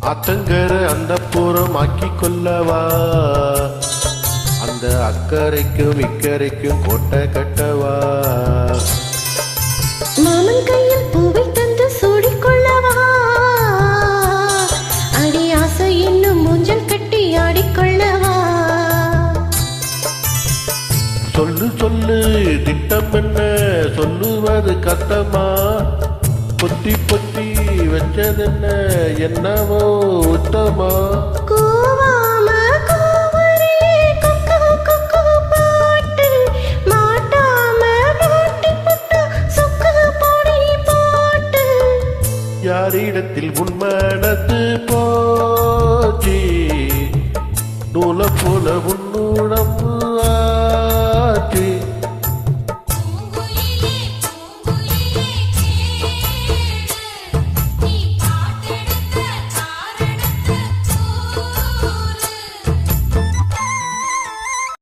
ஆத்தங்கர அந்த புறம் ஆக்கி கொள்ளவா, அந்த அக்கறைக்கும் இக்கரைக்கும் கோட்டை கட்டவா. மாமன் கையில் பூவை தந்து சூடிக்கொள்ளவா, அடி ஆசை இன்னும் மூஞ்சல் கட்டி ஆடிக்கொள்ளவா. சொல்லு சொல்லு திட்டம் என்ன சொல்லுவது கஷ்டமா, பொத்தி பொத்தி வச்சதென்ன என்னவோ உத்தமா. கூவாம கூவரே கொக்கு கொக்கு பாட்டு, மாட்டாம மாட்டி புட்டு சொக்கு பொடி போட்டு. யாரிடத்தில் உன் மனது போச்சு, நூலை போல உன்னுடம்பு